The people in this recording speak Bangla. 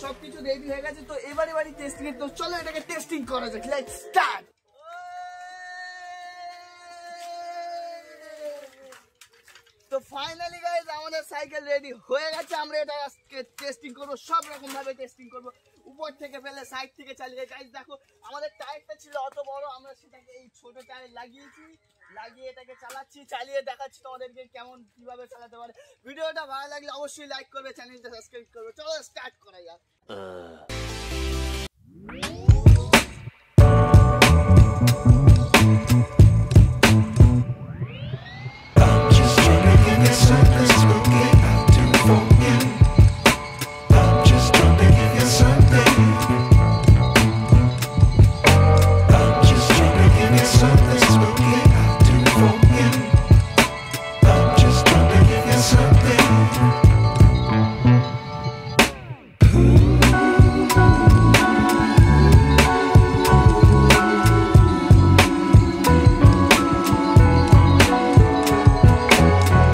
সবকিছু রেডি হয়ে গেছে, তো এবারে বাড়ি টেস্টিং এর, তো চলো এটাকে টেস্টিং করা যাক। Let's start. তো ফাইনালি গাইস আমাদের সাইকেল রেডি হয়ে গেছে। আমরা এটা আজকে টেস্টিং করব, সব রকম ভাবে টেস্টিং করব, উপর থেকে ফেলে সাইড থেকে চালিয়ে। গাইস দেখো আমাদের টায়ারটা ছিল অত বড়, আমরা সেটাকে এই ছোট টায়ার লাগিয়েছি, লাগিয়ে এটাকে চালাচ্ছি, চালিয়ে দেখাচ্ছি তোমাদেরকে কেমন কিভাবে চালাতে পারে। ভিডিওটা ভালো লাগলে অবশ্যই লাইক করবে, চ্যানেলটা সাবস্ক্রাইব করবে। চলো স্টার্ট করা যাক।